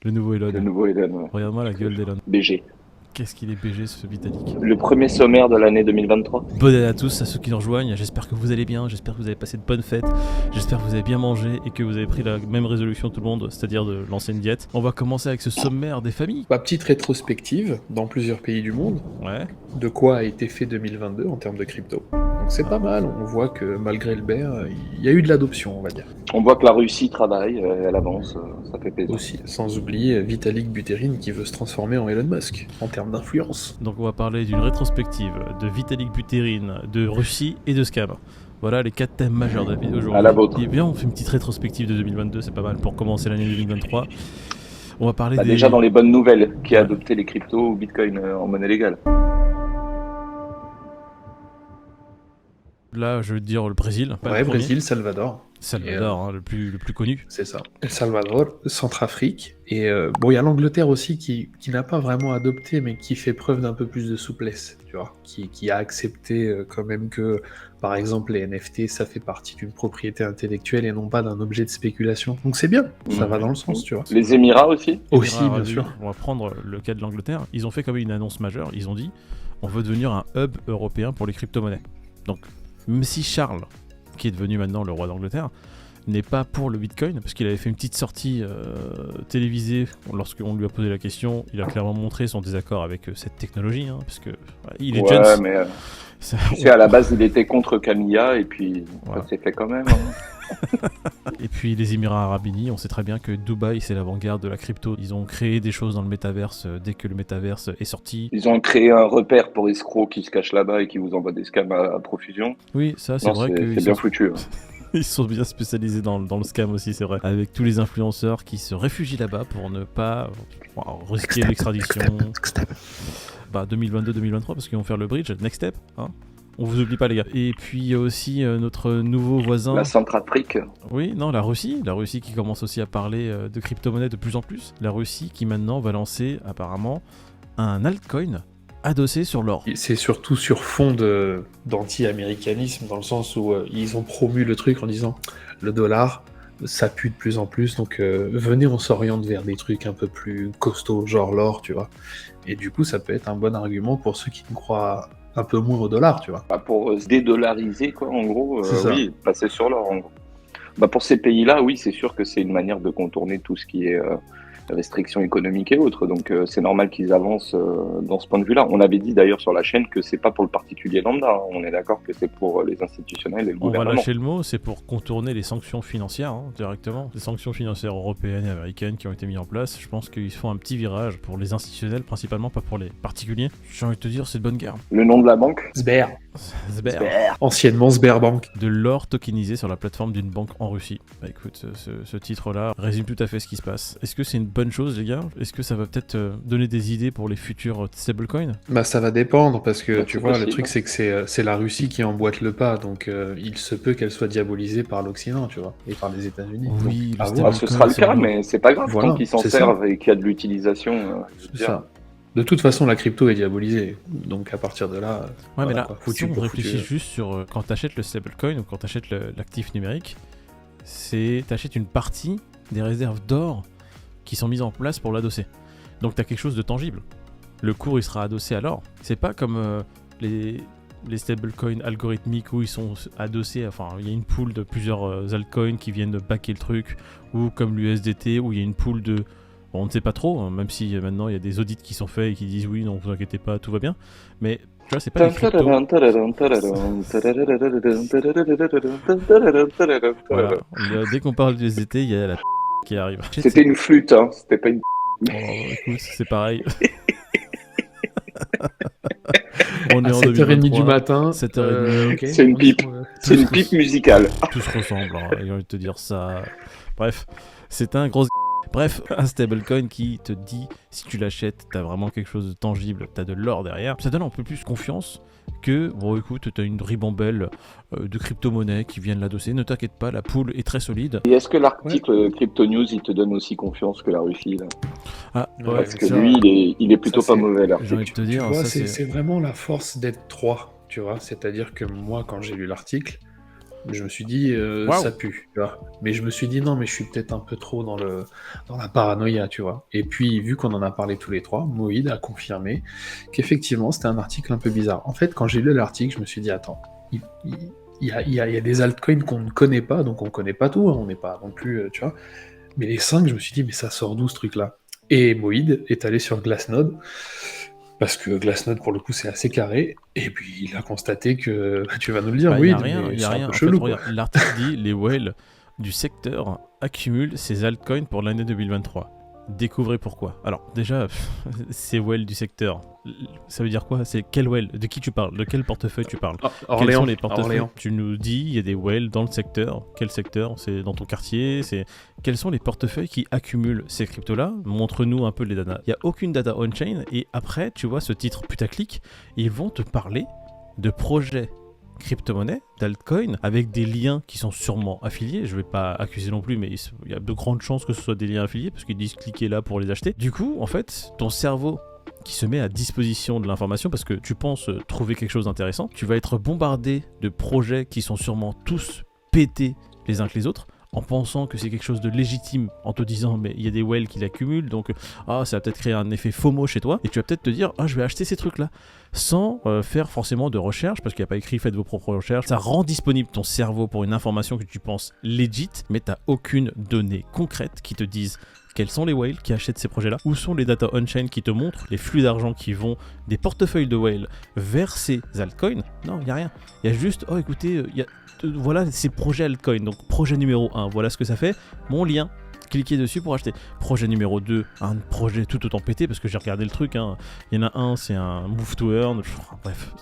Le nouveau Elon. Le nouveau Elon, ouais. Regarde-moi la gueule d'Elon. BG. Qu'est-ce qu'il est BG ce Vitalik. Le premier sommaire de l'année 2023. Bonne année à tous, à ceux qui nous rejoignent. J'espère que vous allez bien, j'espère que vous avez passé de bonnes fêtes, j'espère que vous avez bien mangé et que vous avez pris la même résolution que tout le monde, c'est-à-dire de lancer une diète. On va commencer avec ce sommaire des familles. Ma petite rétrospective dans plusieurs pays du monde, Ouais. de quoi a été fait 2022 en termes de crypto. Donc c'est pas mal, on voit que malgré le bear, il y a eu de l'adoption, on va dire. On voit que la Russie travaille, elle avance, ça fait plaisir. Aussi, sans oublier Vitalik Buterin qui veut se transformer en Elon Musk, en termes d'influence. Donc on va parler d'une rétrospective de Vitalik Buterin, de Russie et de scam. Voilà les 4 thèmes majeurs de la vidéo aujourd'hui. À la vôtre. Et bien on fait une petite rétrospective de 2022, c'est pas mal pour commencer l'année 2023. On va parler des... Déjà dans les bonnes nouvelles, qui a adopté les cryptos ou Bitcoin en monnaie légale. Là je veux dire le Brésil. Pas Ouais, le premier. Brésil, Salvador. Salvador, le plus connu. C'est ça. El Salvador, Centrafrique. Et bon, il y a l'Angleterre aussi qui n'a pas vraiment adopté, mais qui fait preuve d'un peu plus de souplesse, tu vois. Qui a accepté quand même que, par exemple, les NFT, ça fait partie d'une propriété intellectuelle et non pas d'un objet de spéculation. Donc c'est bien, ça va dans le sens, tu vois. Les Émirats aussi. Aussi, Émirats bien Arabes sûr. Unis, on va prendre le cas de l'Angleterre. Ils ont fait quand même une annonce majeure. Ils ont dit on veut devenir un hub européen pour les crypto-monnaies. Donc, même si Charles, qui est devenu maintenant le roi d'Angleterre, n'est pas pour le Bitcoin, parce qu'il avait fait une petite sortie télévisée lorsqu'on lui a posé la question. Il a clairement montré son désaccord avec cette technologie, hein, parce que il est Ouais, Jones. mais Ça- tu sais, à la base, il était contre Camilla, et puis Voilà. ça s'est fait quand même. Hein. Et puis les Émirats Arabes Unis, on sait très bien que Dubaï c'est l'avant-garde de la crypto. Ils ont créé des choses dans le métaverse dès que le métaverse est sorti. Ils ont créé un repère pour escrocs qui se cachent là-bas et qui vous envoient des scams à profusion. Oui, ça c'est Non, vrai c'est qu'ils bien sont, foutu. Hein. ils sont bien spécialisés dans le scam aussi, c'est vrai. Avec tous les influenceurs qui se réfugient là-bas pour ne pas risquer l'extradition. 2022-2023 parce qu'ils vont faire le bridge, next step. Hein. On vous oublie pas les gars. Et puis il y a aussi notre nouveau voisin. La Centrafrique. Oui, non, la Russie qui commence aussi à parler de crypto-monnaie de plus en plus. La Russie qui maintenant va lancer apparemment un altcoin adossé sur l'or. C'est surtout sur fond d'anti-américanisme, dans le sens où ils ont promu le truc en disant le dollar, ça pue de plus en plus, donc venez, on s'oriente vers des trucs un peu plus costauds, genre l'or, tu vois. Et du coup, ça peut être un bon argument pour ceux qui croient un peu moins au dollar, tu vois. Bah, pour se dédollariser, quoi, en gros. C'est ça. Oui, passer sur l'or, en gros. Bah, pour ces pays-là, oui, c'est sûr que c'est une manière de contourner tout ce qui est restrictions économiques et autres. Donc, c'est normal qu'ils avancent dans ce point de vue-là. On avait dit d'ailleurs sur la chaîne que c'est pas pour le particulier lambda. Hein. On est d'accord que c'est pour les institutionnels et le On va gouvernement. lâcher le mot, c'est pour contourner les sanctions financières directement. Les sanctions financières européennes et américaines qui ont été mises en place. Je pense qu'ils font un petit virage pour les institutionnels, principalement pas pour les particuliers. J'ai envie de te dire, c'est de bonne guerre. Le nom de la banque Sber. Sber. Anciennement Sberbank. De l'or tokenisé sur la plateforme d'une banque en Russie. Bah écoute, ce titre-là résume tout à fait ce qui se passe. Est-ce que c'est une bonne chose, les gars? Est-ce que ça va peut-être donner des idées pour les futurs stablecoins? Bah ça va dépendre, parce que Bah, tu c'est vois, le possible. truc c'est que c'est la Russie qui emboîte le pas, donc il se peut qu'elle soit diabolisée par l'Occident, tu vois, et par les États-Unis. Oui, Donc, à le voir. Ah, ce sera le c'est cas, rigolo. mais c'est pas grave Voilà, tant qu'ils s'en c'est ça. servent et qu'il y a de l'utilisation. Je veux C'est dire. ça. De toute façon, la crypto est diabolisée, donc à partir de là, Ouais, voilà, mais là, quoi, si foutu on pour réfléchit foutu. juste sur quand t'achètes le stablecoin ou quand t'achètes l'actif numérique, t'achètes une partie des réserves d'or qui sont mises en place pour l'adosser. Donc t'as quelque chose de tangible. Le cours il sera adossé à l'or. C'est pas comme les stablecoins algorithmiques où ils sont adossés, enfin il y a une pool de plusieurs altcoins qui viennent de backer le truc, ou comme l'USDT où il y a une pool de... Bon, on ne sait pas trop, hein, même si maintenant il y a des audits qui sont faits et qui disent oui, non, vous inquiétez pas, tout va bien. Mais tu vois, c'est pas des cryptos. Voilà. Dès qu'on parle d'USDT, il y a la qui arrive. C'était une flûte, hein. C'était pas une. Oh, écoute, c'est pareil. On est À en 7h30 du 2023. matin. 7h30. Ok. C'est une pipe. C'est une pipe musicale. Tout se ressemble, hein, j'ai envie de te dire ça. Bref, c'est un gros... Bref, un stablecoin qui te dit, si tu l'achètes, t'as vraiment quelque chose de tangible, t'as de l'or derrière. Ça donne un peu plus confiance que, bon écoute, t'as une ribambelle de crypto-monnaies qui viennent l'adosser. Ne t'inquiète pas, la pool est très solide. Et est-ce que l'article Crypto News, il te donne aussi confiance que la Russie là Ah, Ouais, Parce que ça- lui, il est plutôt ça, pas c'est- mauvais j'ai envie l'article. de te dire, Tu vois, ça c'est vraiment la force d'être trois, tu vois. C'est-à-dire que moi, quand j'ai lu l'article, Je me suis dit, Waouh. ça pue, tu vois. Mais je me suis dit, non, mais je suis peut-être un peu trop dans la paranoïa, tu vois. Et puis, vu qu'on en a parlé tous les trois, Moïd a confirmé qu'effectivement, c'était un article un peu bizarre. En fait, quand j'ai lu l'article, je me suis dit, attends, il y a des altcoins qu'on ne connaît pas, donc on connaît pas tout, hein, on n'est pas non plus, tu vois. Mais les 5, je me suis dit, mais ça sort d'où ce truc-là? Et Moïd est allé sur Glassnode, parce que Glassnode, pour le coup, c'est assez carré, et puis il a constaté que, tu vas nous le dire, Bah, y Moïd, a rien, mais y a c'est un rien. peu En fait, chelou, quoi. regarde, l'article dit les whales du secteur accumulent ces altcoins pour l'année 2023. Découvrez pourquoi. Alors déjà, ces whales du secteur, ça veut dire quoi? C'est quel whale? De qui tu parles? De quel portefeuille tu parles? Quels Orléans, sont les portefeuilles? Orléans. Tu nous dis, il y a des whales dans le secteur. Quel secteur? C'est dans ton quartier? Quels sont les portefeuilles qui accumulent ces cryptos-là? Montre-nous un peu les data. Il n'y a aucune data on-chain. Et après, tu vois ce titre putaclic, ils vont te parler de projets crypto-monnaie, d'altcoin, avec des liens qui sont sûrement affiliés. Je vais pas accuser non plus, mais il y a de grandes chances que ce soit des liens affiliés, parce qu'ils disent cliquez là pour les acheter. Du coup, en fait, ton cerveau qui se met à disposition de l'information, parce que tu penses trouver quelque chose d'intéressant, tu vas être bombardé de projets qui sont sûrement tous pétés les uns que les autres, en pensant que c'est quelque chose de légitime, en te disant mais il y a des whales qui l'accumulent, donc ça va peut-être créer un effet FOMO chez toi, et tu vas peut-être te dire je vais acheter ces trucs là, sans faire forcément de recherche, parce qu'il n'y a pas écrit faites vos propres recherches. Ça rend disponible ton cerveau pour une information que tu penses legit, mais tu n'as aucune donnée concrète qui te dise quels sont les whales qui achètent ces projets-là, où sont les data on-chain qui te montrent les flux d'argent qui vont des portefeuilles de whales vers ces altcoins. Non, il n'y a rien. Il y a juste, écoutez, voilà ces projets altcoin. Donc projet numéro 1, voilà ce que ça fait, mon lien. Cliquez dessus pour acheter. Projet numéro 2, un projet tout autant pété, parce que j'ai regardé le truc, hein. Il y en a un, c'est un move to earn. Bref,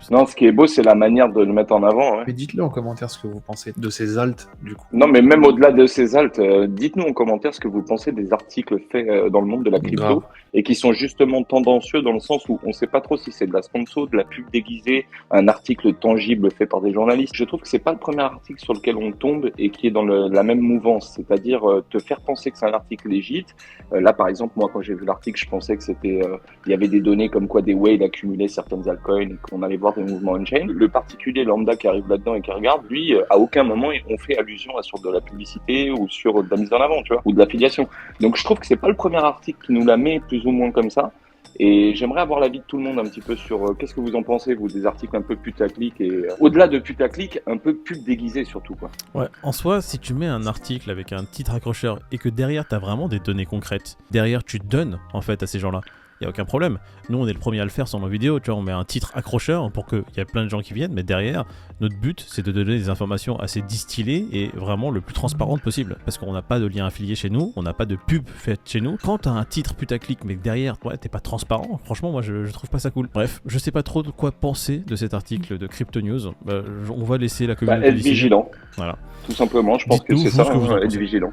Non, ce qui est beau, c'est la manière de le mettre en avant. Hein. Mais dites-le en commentaire ce que vous pensez de ces alts, du coup. Non, mais même au-delà de ces alts, dites-nous en commentaire ce que vous pensez des articles faits dans le monde de la crypto. Grave. Et qui sont justement tendancieux dans le sens où on ne sait pas trop si c'est de la sponsor, de la pub déguisée, un article tangible fait par des journalistes. Je trouve que c'est pas le premier article sur lequel on tombe et qui est dans la même mouvance, c'est-à-dire te faire penser que c'est un article légit. Là, par exemple, moi, quand j'ai vu l'article, je pensais que c'était, il y avait des données comme quoi des whales accumulaient certaines altcoins et qu'on allait voir des mouvements on-chain. Le particulier lambda qui arrive là-dedans et qui regarde, lui, à aucun moment on fait allusion à sur de la publicité ou sur de la mise en avant, tu vois, ou de l'affiliation. Donc, je trouve que c'est pas le premier article qui nous la met plus ou moins comme ça. Et j'aimerais avoir l'avis de tout le monde un petit peu sur qu'est-ce que vous en pensez, vous, des articles un peu putaclic et au-delà de putaclic, un peu pub déguisé surtout, quoi. Ouais, en soi, si tu mets un article avec un titre accrocheur et que derrière t'as vraiment des données concrètes, derrière tu donnes en fait à ces gens-là, il y a aucun problème. Nous, on est le premier à le faire sur nos vidéos, tu vois, on met un titre accrocheur pour qu'il y ait plein de gens qui viennent, mais derrière, notre but, c'est de donner des informations assez distillées et vraiment le plus transparentes possible. Parce qu'on n'a pas de lien affilié chez nous, on n'a pas de pub faite chez nous. Quand t'as un titre putaclic, mais que derrière, ouais, t'es pas transparent, franchement, moi, je trouve pas ça cool. Bref, je sais pas trop de quoi penser de cet article de Crypto News. On va laisser la communauté Être décider. vigilant. Voilà. Tout simplement, je pense que Dites-nous, c'est vous, ça, ce que vous en être pensez. vigilant.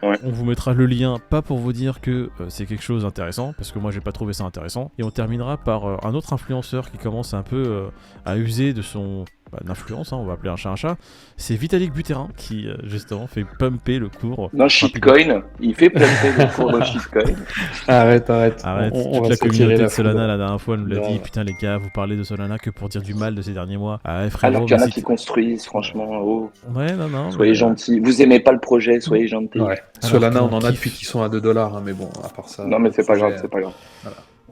Ouais. On vous mettra le lien, pas pour vous dire que c'est quelque chose d'intéressant, parce que moi j'ai pas trouvé ça intéressant. Et on terminera par un autre influenceur qui commence un peu à user de son d'influence, on va appeler un chat. C'est Vitalik Buterin qui justement fait pumper le cours. Non, shitcoin, il fait pumper le cours de shitcoin. Arrête. Toute va la se tirer communauté la de Solana foudre. la dernière fois nous l'a Grave. dit, putain les gars, vous parlez de Solana que pour dire du mal de ces derniers mois. Ah frérot, Alors qu'il y en a mais qui construisent, franchement. Oh. Ouais, non. Soyez mais- gentils. Vous aimez pas le projet, soyez gentils. Ouais. Solana, on en a kiffe. depuis qu'ils sont à 2$, hein, mais bon, à part ça. Non, mais c'est pas projet, grave, c'est pas grave.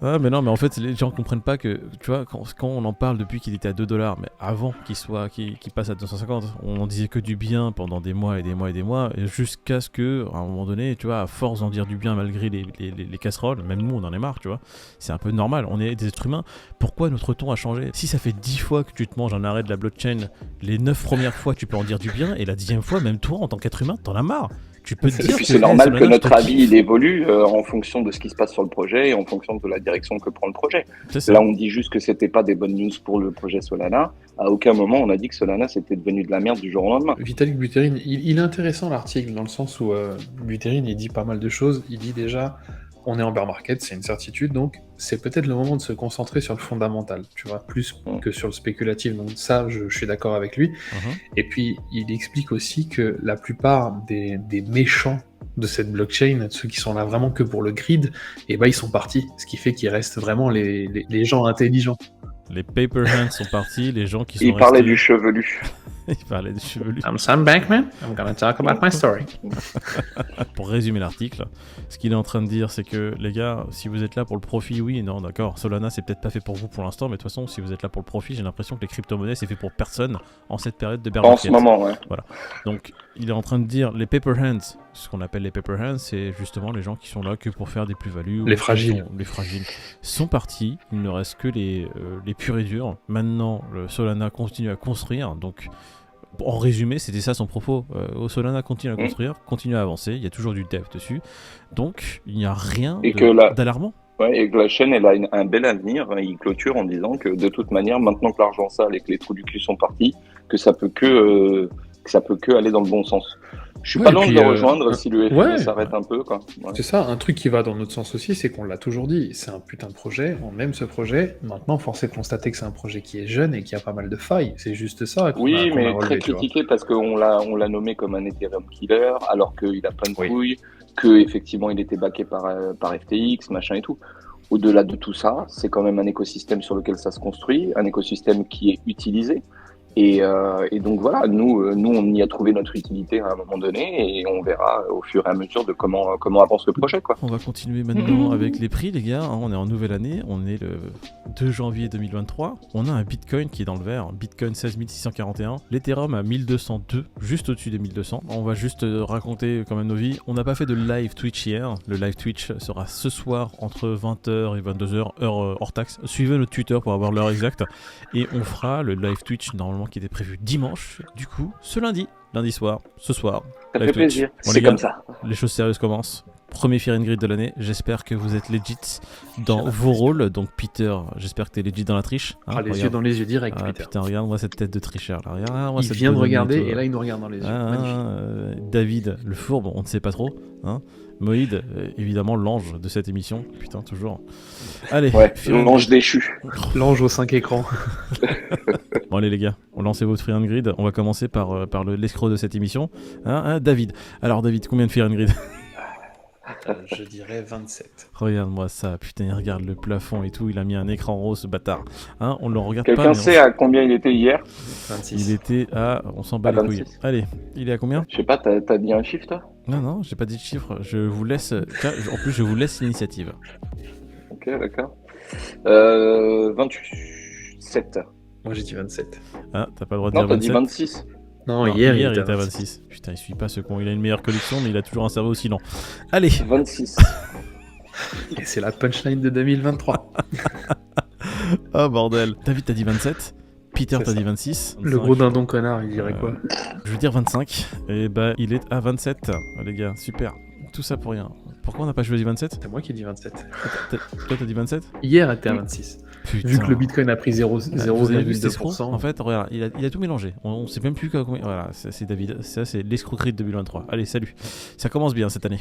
Ouais, mais non, mais en fait, les gens comprennent pas que, tu vois, quand on en parle depuis qu'il était à 2$, mais avant qu'il passe à 250, on en disait que du bien pendant des mois et des mois et des mois, et jusqu'à ce que, à un moment donné, tu vois, à force d'en dire du bien malgré les casseroles, même nous, on en est marre, tu vois, c'est un peu normal, on est des êtres humains, pourquoi notre ton a changé? Si ça fait 10 fois que tu te manges un arrêt de la blockchain, les 9 premières fois, tu peux en dire du bien, et la 10e fois, même toi, en tant qu'être humain, t'en as marre. Tu peux te Et dire puis que c'est normal Solana, que je notre te avis kiffe. il évolue en fonction de ce qui se passe sur le projet et en fonction de la direction que prend le projet. C'est ça. Là, on dit juste que c'était pas des bonnes news pour le projet Solana. À aucun moment on a dit que Solana c'était devenu de la merde du jour au lendemain. Vitalik Buterin, il est intéressant l'article dans le sens où Buterin il dit pas mal de choses. Il dit déjà, on est en bear market, c'est une certitude, donc c'est peut-être le moment de se concentrer sur le fondamental, tu vois, plus que sur le spéculatif. Donc ça, je suis d'accord avec lui. Et puis il explique aussi que la plupart des méchants de cette blockchain, ceux qui sont là vraiment que pour le grid, et ben ils sont partis. Ce qui fait qu'il reste vraiment les gens intelligents. Les paper hands sont partis, les gens qui sont Il parlait restés... du chevelu. Il parlait des chevelus. I'm Sam Bankman, I'm gonna talk about my story. Pour résumer l'article, ce qu'il est en train de dire, c'est que les gars, si vous êtes là pour le profit, oui, non, d'accord, Solana c'est peut-être pas fait pour vous pour l'instant, mais de toute façon, si vous êtes là pour le profit, j'ai l'impression que les crypto-monnaies c'est fait pour personne en cette période de bear En market. ce moment, ouais. Voilà. Donc, il est en train de dire les paper hands. Ce qu'on appelle les paper hands, c'est justement les gens qui sont là que pour faire des plus-values. Les fragiles. Les fragiles sont partis. Il ne reste que les purs et durs. Maintenant, le Solana continue à construire. Donc, en résumé, c'était ça son propos. Solana continue à construire, continue à avancer. Il y a toujours du dev dessus. Donc, il n'y a rien d'alarmant. Ouais, et que la chaîne, elle a un bel avenir. Il clôture en disant que de toute manière, maintenant que l'argent sale et que les trous du cul sont partis, que ça peut que aller dans le bon sens. Je suis pas loin de le rejoindre si le FMI s'arrête un peu, quoi. Ouais. C'est ça, un truc qui va dans notre sens aussi, c'est qu'on l'a toujours dit, c'est un putain de projet, on aime ce projet, maintenant force est de constater que c'est un projet qui est jeune et qui a pas mal de failles, c'est juste ça. Oui, mais très critiqué parce qu'on l'a nommé comme un Ethereum killer, alors qu'il a plein de couilles, que effectivement il était backé par FTX, machin et tout. Au-delà de tout ça, c'est quand même un écosystème sur lequel ça se construit, un écosystème qui est utilisé. Et donc voilà, nous on y a trouvé notre utilité à un moment donné et on verra au fur et à mesure de comment avance le projet, quoi. On va continuer maintenant avec les prix, les gars. On est en nouvelle année, on est le 2 janvier 2023. On a un Bitcoin qui est dans le vert, Bitcoin 16 641, l'Ethereum à 1202, juste au-dessus des 1200. On va juste raconter quand même nos vies. On n'a pas fait de live Twitch hier. Le live Twitch sera ce soir entre 20h et 22h, heure hors taxe. Suivez notre Twitter pour avoir l'heure exacte. Et on fera le live Twitch normalement qui était prévu dimanche, du coup, ce lundi soir, ce soir. Ça fait plaisir, bon, c'est comme ça. Les choses sérieuses commencent. Premier Fear and Greed de l'année, j'espère que vous êtes legit dans vos rôles. Donc Peter, j'espère que t'es legit dans la triche. Hein, les yeux dans les yeux direct, Peter. Putain, regarde-moi cette tête de tricheur là. Regarde-moi il vient de regarder et là il nous regarde dans les yeux. David, le fourbe, on ne sait pas trop. Hein. Moïd, évidemment l'ange de cette émission. Putain, toujours. Allez, l'ange déchu. L'ange aux 5 écrans. Bon allez les gars, on lance votre Fear and Greed. On va commencer par l'escroc de cette émission. David. Alors David, combien de Fear and Greed? Je dirais 27. Regarde-moi ça, putain, il regarde le plafond et tout, il a mis un écran rose, ce bâtard. Hein, on le regarde Quelqu'un pas. Quelqu'un sait à combien il était hier? 26. Il était à... On s'en bat les couilles. Allez, il est à combien? Je sais pas, t'as dit un chiffre toi? Non, j'ai pas dit de chiffre, je vous laisse... En plus, je vous laisse l'initiative. Ok, d'accord. 27. Moi j'ai dit 27. Ah, t'as pas le droit de dire 27. Non, t'as dit 26. Non, hier il était à 26. Putain, il suit pas ce con. Il a une meilleure collection, mais il a toujours un cerveau aussi lent. Allez. 26. Et c'est la punchline de 2023. Oh bordel. David, t'as dit 27. Peter, t'as dit 26. Le gros dindon connard, il dirait quoi? Je veux dire 25. Et bah, il est à 27. Les gars, super. Tout ça pour rien. Pourquoi on n'a pas choisi 27? C'est moi qui ai dit 27. Toi, t'as dit 27? Hier était à 26. Putain. Vu que le Bitcoin a pris 0,2%. En fait, regarde, il a tout mélangé. On sait même plus combien. Voilà, c'est David. Ça, c'est l'escroquerie de 2023. Allez, salut. Ça commence bien cette année.